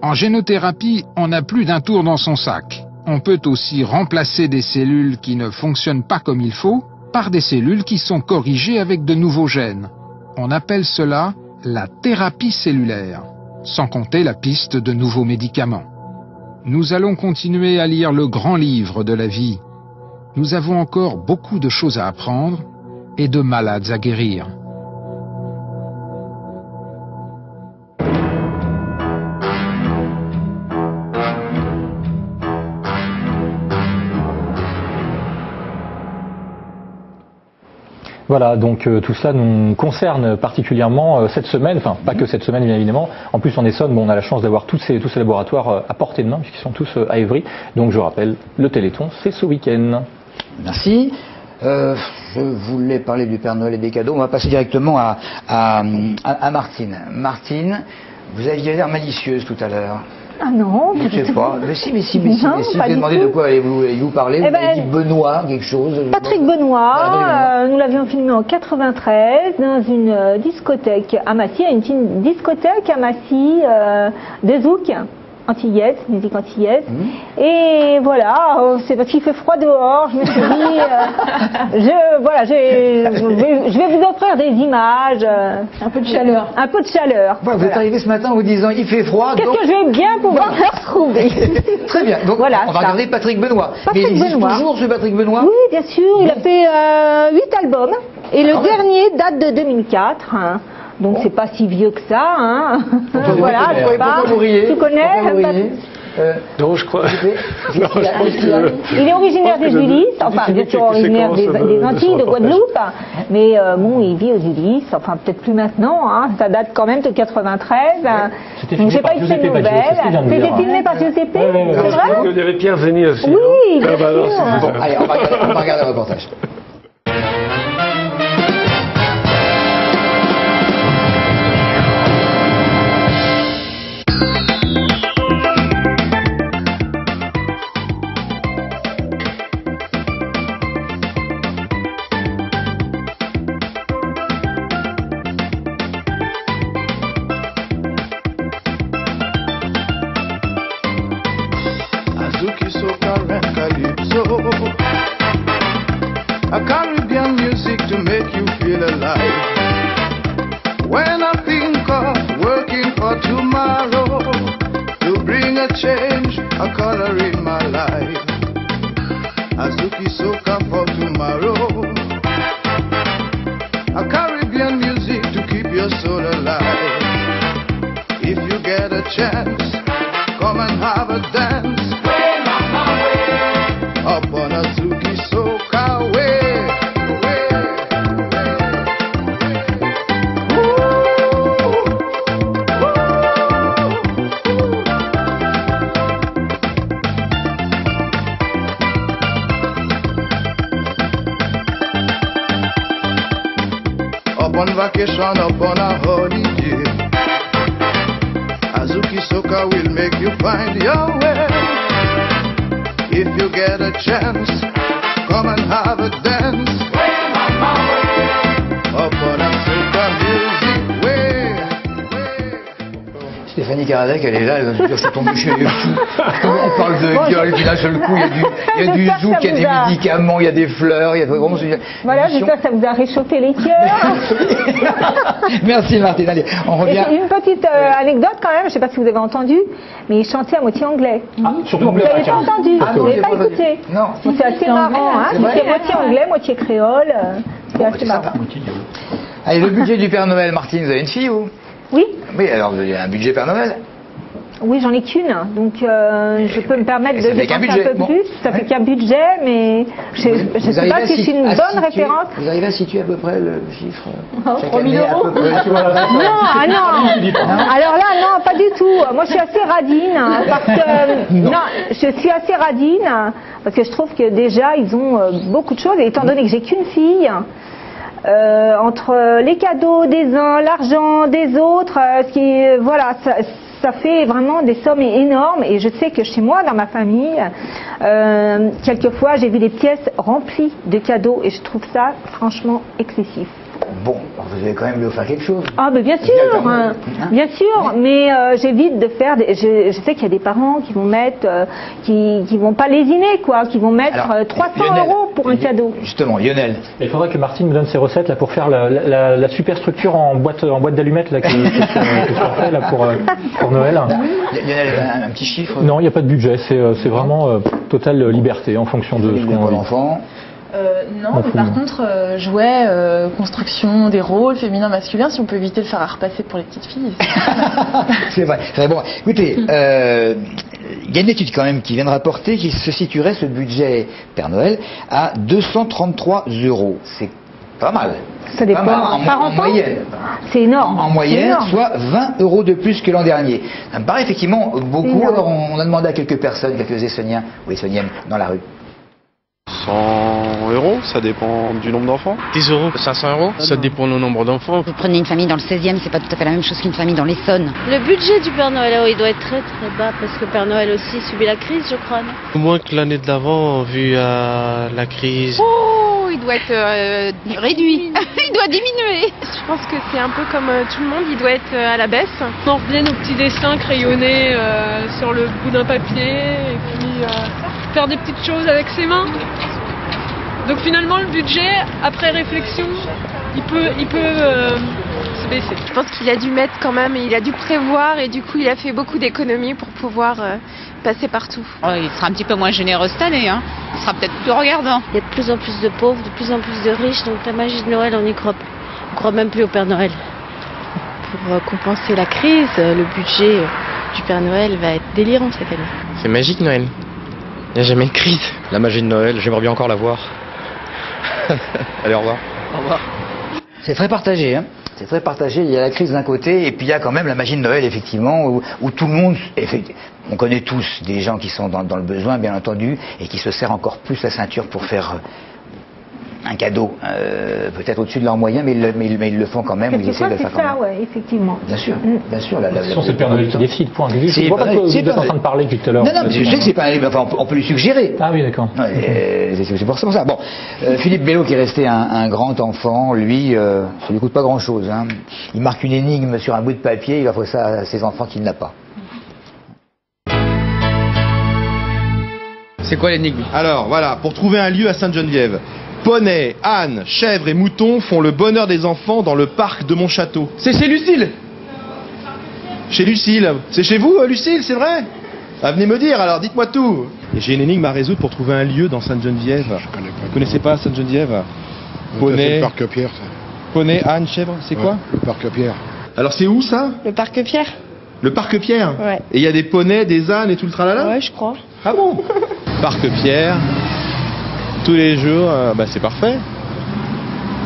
En génothérapie, on n'a plus d'un tour dans son sac. On peut aussi remplacer des cellules qui ne fonctionnent pas comme il faut par des cellules qui sont corrigées avec de nouveaux gènes. On appelle cela la thérapie cellulaire, sans compter la piste de nouveaux médicaments. Nous allons continuer à lire le grand livre de la vie. Nous avons encore beaucoup de choses à apprendre et de malades à guérir. Voilà, donc tout cela nous concerne particulièrement cette semaine, enfin pas que cette semaine bien évidemment. En plus en Essonne, bon, on a la chance d'avoir tous ces laboratoires à portée de main puisqu'ils sont tous à Évry. Donc je rappelle, le Téléthon c'est ce week-end. Merci. Je voulais parler du Père Noël et des cadeaux. On va passer directement à Martine. Martine, vous aviez l'air malicieuse tout à l'heure. Ah non, je ne sais pas. Mais si. Non, Je vous ai demandé de quoi allez-vous parler. Vous avez dit Benoît, quelque chose. Patrick Benoît, nous l'avions filmé en 93 dans une discothèque à Massy, une petite discothèque à Massy de zouk. Antillaise, musique antillaise. Et voilà, c'est parce qu'il fait froid dehors, je me suis dit, je vais vous offrir des images. Un peu de chaleur. Un peu de chaleur. Vous êtes arrivé ce matin en vous disant, il fait froid. Qu'est-ce que je vais bien pouvoir retrouver. Très bien, donc voilà, on va regarder Patrick Benoît. Mais il existe toujours ce Patrick Benoît? Oui, bien sûr, il a fait 8 albums. Et le dernier date de 2004. Hein. Donc c'est pas si vieux que ça, hein. Voilà, tu connais. Non, je crois. Il est originaire des Ulysses, enfin bien sûr originaire des Antilles, de Guadeloupe, mais bon, il vit aux Ulysses, enfin peut-être plus maintenant, hein. Ça date quand même de 93. Donc j'ai pas eu de ces nouvelles. C'était filmé par Giuseppe, c'est vrai? Il y avait Pierre Zény aussi. Oui, bien sûr. Bon, allez, on va regarder le reportage. A Caribbean music to make you feel alive. When I think of working for tomorrow, to bring a change, a color in my life. Azuki soca for tomorrow. A Caribbean music to keep your soul alive. If you get a chance, come and have a dance. Up on Azuki soca way. Up on vacation, up on a holiday, Azuki soca will make you find your way. If you get a chance, come and have a dance. Up on a soca music way. Stéphanie Karadec, elle est là, elle va se dire, c'est ton monsieur, il est fou. On parle de viol, puis d'un seul coup, il y a du zouk, il y a des médicaments, il y a des fleurs, il y a vraiment... Voilà, j'espère que ça vous a réchauffé les cœurs. Merci Martine, allez, on revient. Et une petite anecdote quand même, je ne sais pas si vous avez entendu, mais il chantait à moitié anglais. Surtout vous n'avez pas entendu, vous n'avez pas écouté. Non. C'est assez marrant, hein. C'était moitié anglais, moitié créole. C'est assez marrant. Allez, le budget du Père Noël, Martine, vous avez une fille ou? Oui. Oui, alors vous avez un budget Père Noël? Oui, j'en ai qu'une, donc je peux me permettre de dépenser un peu plus. Ça fait qu'un budget, mais je ne sais pas si c'est une bonne référence. Vous arrivez à situer à peu près le chiffre? 3 000 euros. Non, alors là, non, pas du tout. Moi, je suis assez radine, parce que je suis assez radine parce que je trouve que déjà ils ont beaucoup de choses. Et étant donné que j'ai qu'une fille. Entre les cadeaux des uns, l'argent des autres, voilà, ça fait vraiment des sommes énormes. Et je sais que chez moi, dans ma famille, quelquefois j'ai vu des pièces remplies de cadeaux et je trouve ça franchement excessif. Bon, vous avez quand même lui offert quelque chose. Ah, mais bien sûr, bien sûr, mais j'évite de faire. Je sais qu'il y a des parents qui vont mettre, qui vont pas lésiner, quoi, qui vont mettre 300 € pour un cadeau. Justement, Lionel. Il faudrait que Martine me donne ses recettes là pour faire la superstructure en boîte d'allumettes là que tu as fait là pour Noël. Lionel, un petit chiffre? Non, il n'y a pas de budget. C'est vraiment totale liberté en fonction de ce qu'on a envie. L'enfant. Non, mais par contre, jouets, construction des rôles féminins, masculins, si on peut éviter de faire à repasser pour les petites filles. C'est vrai. Bon, écoutez, il y a une étude quand même qui vient de rapporter qu'il se situerait ce budget Père Noël à 233 €. C'est Pas mal. Ça dépend. En moyenne. C'est énorme. En moyenne, soit 20 € de plus que l'an dernier. Ça me paraît effectivement beaucoup. Alors on a demandé à quelques personnes, quelques Essonniens ou Essonniennes dans la rue. 100 €, ça dépend du nombre d'enfants. 10 €, 500 €, ça dépend du nombre d'enfants. Vous prenez une famille dans le 16e, c'est pas tout à fait la même chose qu'une famille dans l'Essonne. Le budget du Père Noël, il doit être très très bas parce que Père Noël aussi subit la crise, je crois. Non Moins que l'année d'avant, vu la crise. Oh, il doit être réduit. Il doit diminuer. Je pense que c'est un peu comme tout le monde, il doit être à la baisse. On refaisait nos petits dessins crayonnés sur le bout d'un papier et puis faire des petites choses avec ses mains. Donc finalement le budget, après réflexion, il peut se baisser. Je pense qu'il a dû mettre quand même, il a dû prévoir et du coup il a fait beaucoup d'économies pour pouvoir passer partout. Oh, il sera un petit peu moins généreux cette année, hein. Il sera peut-être plus regardant. Il y a de plus en plus de pauvres, de plus en plus de riches, donc la magie de Noël, on n'y croit plus. On ne croit même plus au Père Noël. Pour compenser la crise, le budget du Père Noël va être délirant cette année. C'est magique Noël. Il n'y a jamais de crise. La magie de Noël, j'aimerais bien encore la voir. Allez, au revoir. Au revoir. C'est très partagé, hein. C'est très partagé. Il y a la crise d'un côté et puis il y a quand même la magie de Noël, effectivement, où tout le monde... On connaît tous des gens qui sont dans le besoin, bien entendu, et qui se serrent encore plus la ceinture pour faire un cadeau, peut-être au-dessus de leurs moyens, mais ils le font quand même. Ils essaient de le faire quand même. Ouais, effectivement. Bien sûr, bien sûr. C'est le Père Noël qui décide, point. Je ne vois pas que vous êtes en train de parler depuis tout à l'heure. Non, non, je sais que c'est pas un... Enfin, on peut lui suggérer. Ah oui, d'accord. C'est pour ça. Bon, Philippe Bello, qui est resté un grand enfant, lui, ça lui coûte pas grand-chose. Hein. Il marque une énigme sur un bout de papier, il offre ça à ses enfants qu'il n'a pas. C'est quoi l'énigme? Alors, voilà, pour trouver un lieu à Sainte-Geneviève. Poney, âne, chèvre et mouton font le bonheur des enfants dans le parc de mon château. C'est chez Lucille. Chez Lucille. C'est chez vous, Lucille, c'est vrai? Ah, venez me dire, alors dites-moi tout. Et j'ai une énigme à résoudre pour trouver un lieu dans Sainte-Geneviève. Je connais pas. Vous connaissez pas Sainte-Geneviève? Poney. Le parc Pierre. Poney, âne, chèvre, c'est quoi? Le parc Pierre. Alors c'est où ça? Le parc Pierre. Le parc Pierre? Ouais. Et il y a des poneys, des ânes et tout le tralala? Ouais, je crois. Ah bon? Parc Pierre. Tous les jours, c'est parfait.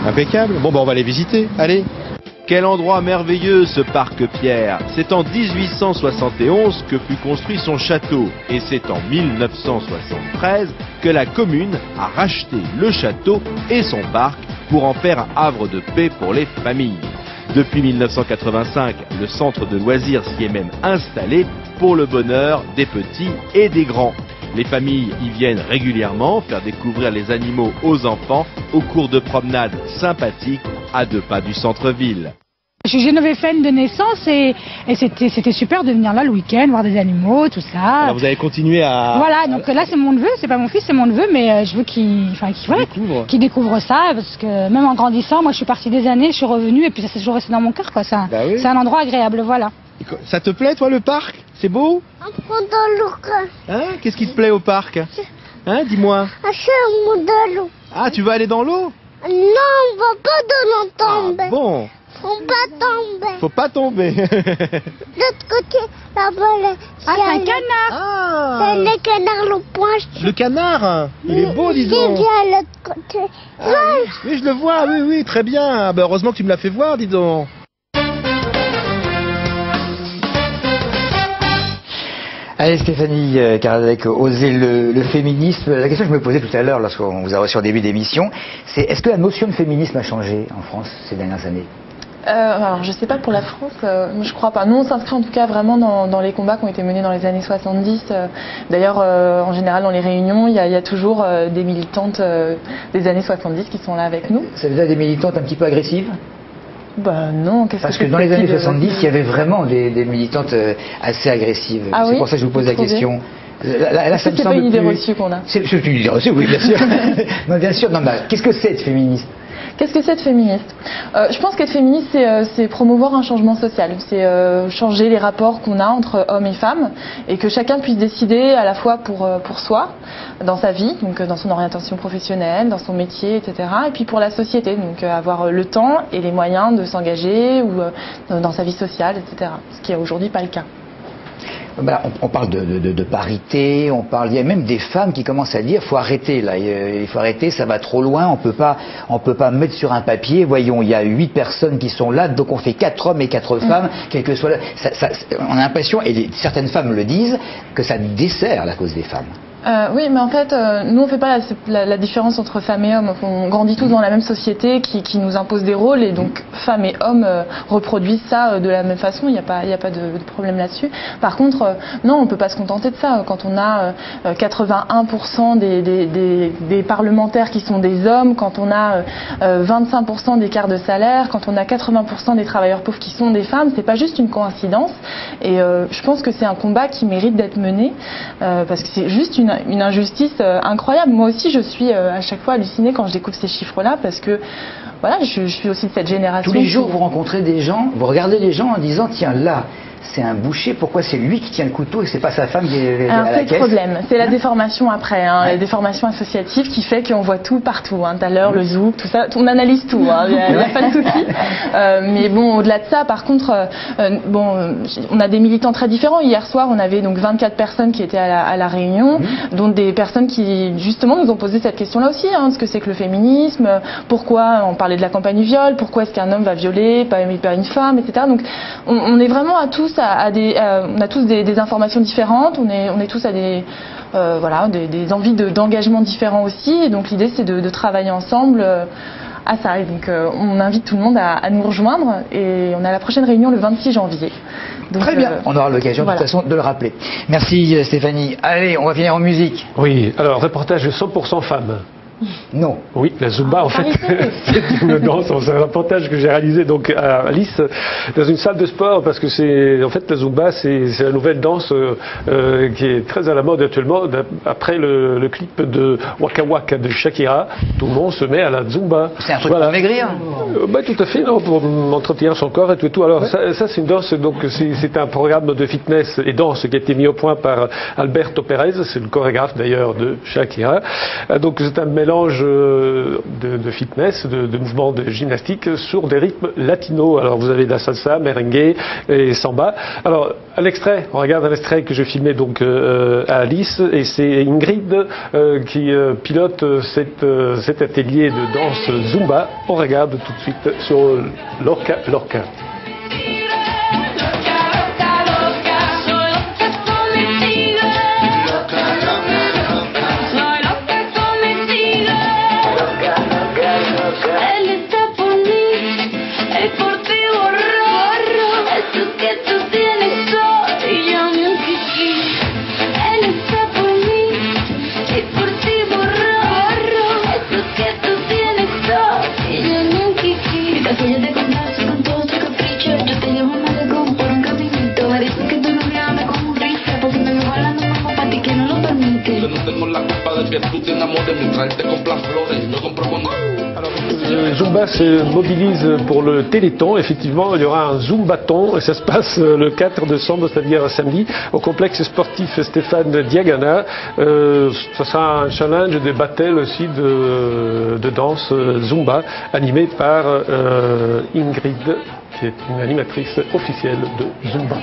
Impeccable. Bon, on va les visiter. Allez. Quel endroit merveilleux ce parc Pierre. C'est en 1871 que fut construit son château. Et c'est en 1973 que la commune a racheté le château et son parc pour en faire un havre de paix pour les familles. Depuis 1985, le centre de loisirs s'y est même installé pour le bonheur des petits et des grands. Les familles y viennent régulièrement faire découvrir les animaux aux enfants au cours de promenades sympathiques à 2 pas du centre-ville. Je suis génovéfaine de naissance et c'était super de venir là le week-end, voir des animaux, tout ça. Alors vous avez continué à... Voilà, donc là c'est mon neveu, c'est pas mon fils, c'est mon neveu, mais je veux qu'il découvre ça, parce que même en grandissant, moi je suis partie des années, je suis revenue et puis ça s'est toujours resté dans mon cœur, quoi. C'est un endroit agréable, voilà. Ça te plaît toi le parc? C'est beau? Hein? Qu'est-ce qui te plaît au parc? Hein? Dis-moi. Ah, tu vas aller dans l'eau? Non, on va pas dans l'eau tomber. Ah, bon. Faut pas tomber. Faut pas tomber. De l'autre côté, là-bas, c'est un canard. C'est le canard, le point. Le canard? Il est beau, dis donc. Il est à l'autre côté. Oui, je le vois, oui, très bien. Heureusement que tu me l'as fait voir, dis donc. Allez, Stéphanie Karadec, oser le féminisme. La question que je me posais tout à l'heure lorsqu'on vous a reçu en début d'émission, c'est est-ce que la notion de féminisme a changé en France ces dernières années? Alors je sais pas pour la France, je crois pas. Nous on s'inscrit en tout cas vraiment dans les combats qui ont été menés dans les années 70. D'ailleurs en général dans les réunions il y a toujours des militantes des années 70 qui sont là avec nous. Ça veut dire des militantes un petit peu agressives? Bah non, parce que dans les années 70, il y avait vraiment des militantes assez agressives. Ah c'est oui, pour ça que je vous pose la question. Là, ça me semble pas une idée reçue qu'on a. C'est une idée reçue, oui, bien sûr. Non, bien sûr. Non, qu'est-ce que c'est être féministe? Qu'est-ce que c'est être féministe? Je pense qu'être féministe, c'est promouvoir un changement social. C'est changer les rapports qu'on a entre hommes et femmes et que chacun puisse décider à la fois pour soi, dans sa vie, donc dans son orientation professionnelle, dans son métier, etc. Et puis pour la société, donc avoir le temps et les moyens de s'engager ou dans sa vie sociale, etc. Ce qui est aujourd'hui pas le cas. Ben, on parle de parité, il y a même des femmes qui commencent à dire faut arrêter là, il faut arrêter, ça va trop loin, on peut pas mettre sur un papier, voyons, il y a 8 personnes qui sont là, donc on fait 4 hommes et 4 femmes, quel que soit on a l'impression, et certaines femmes le disent, que ça dessert la cause des femmes. Oui, mais en fait, nous on fait pas la différence entre femmes et hommes. On grandit tous dans la même société qui nous impose des rôles, et donc femmes et hommes reproduisent ça de la même façon. Il n'y a pas de problème là-dessus. Par contre, non, on peut pas se contenter de ça. Quand on a 81% des parlementaires qui sont des hommes, quand on a 25% d'écart de salaire, quand on a 80% des travailleurs pauvres qui sont des femmes, c'est pas juste une coïncidence. Et je pense que c'est un combat qui mérite d'être mené parce que c'est juste une injustice incroyable. Moi aussi, je suis à chaque fois hallucinée quand je découvre ces chiffres-là, parce que voilà, je suis aussi de cette génération. Tous les jours, vous rencontrez des gens, vous regardez les gens en disant tiens, là, c'est un boucher, pourquoi c'est lui qui tient le couteau et c'est pas sa femme qui est à la caisse? C'est le problème, c'est la déformation après, la déformation associative qui fait qu'on voit tout partout, tout à l'heure, le zouk, tout ça, on analyse tout, il n'y a pas de souci. Mais bon, au-delà de ça, par contre, on a des militants très différents. Hier soir, on avait donc 24 personnes qui étaient à la réunion, dont des personnes qui justement nous ont posé cette question-là aussi, ce que c'est que le féminisme, pourquoi on parlait de la campagne du viol, pourquoi est-ce qu'un homme va violer, pas une femme, etc. Donc on est vraiment à tous on a tous des informations différentes, on est tous à des envies d'engagement différents aussi, et donc l'idée c'est de travailler ensemble à ça, et donc on invite tout le monde à nous rejoindre, et on a la prochaine réunion le 26 janvier. Donc, très bien, on aura l'occasion de toute façon de le rappeler. Merci Stéphanie. Allez, on va finir en musique. Oui, alors reportage 100% femmes. Non. Oui, la Zumba, en fait, c'est une danse. C'est un reportage que j'ai réalisé donc à Alice, dans une salle de sport, parce que c'est, en fait, la Zumba, c'est la nouvelle danse qui est très à la mode actuellement. Après le clip de Waka Waka de Shakira, tout le monde se met à la Zumba. C'est un truc pour maigrir. Tout à fait, non, pour entretenir son corps et tout. Alors ça c'est une danse, donc c'est un programme de fitness et danse qui a été mis au point par Alberto Pérez, c'est le chorégraphe d'ailleurs de Shakira. Donc c'est un mélange de fitness, de mouvements de gymnastique sur des rythmes latinos. Alors vous avez de la salsa, merengue et samba. Alors un extrait, on regarde un extrait que j'ai filmé donc à Alice, et c'est Ingrid qui pilote cet atelier de danse Zumba. On regarde tout de suite sur Lorca. Alors, Zumba se mobilise pour le Téléthon. Effectivement, il y aura un Zumbaton, et ça se passe le 4 décembre, c'est-à-dire samedi, au complexe sportif Stéphane Diagana. Ce sera un challenge des battles aussi de danse Zumba, animé par Ingrid, qui est une animatrice officielle de Zumba.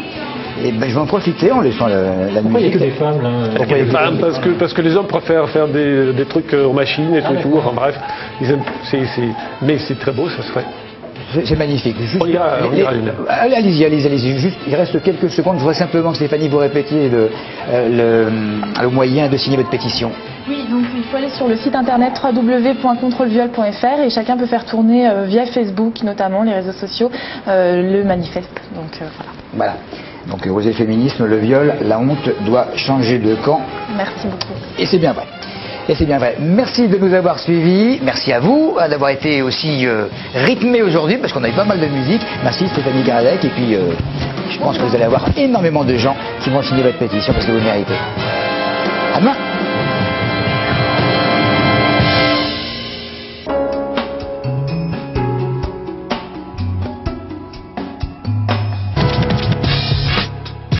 Et ben, je vais en profiter en laissant la Pourquoi musique. il n'y a que des femmes là Pourquoi il y a des femmes parce que les hommes préfèrent faire des trucs en machine et tout. Enfin bref, ils aiment, mais c'est très beau, ça se fait. C'est magnifique. Juste, on ira une. Allez-y. Juste, il reste quelques secondes. Je vois simplement que Stéphanie, vous répétiez le moyen de signer votre pétition. Oui, donc il faut aller sur le site internet www.contreleviol.fr, et chacun peut faire tourner via Facebook, notamment les réseaux sociaux, le manifeste. Donc voilà. Donc osez féminisme, le viol, la honte doit changer de camp. Merci beaucoup. Et c'est bien vrai. Merci de nous avoir suivis. Merci à vous d'avoir été aussi rythmés aujourd'hui, parce qu'on a eu pas mal de musique. Merci Stéphanie Garadec. Et puis je pense que vous allez avoir énormément de gens qui vont signer votre pétition, parce que vous le méritez. À demain.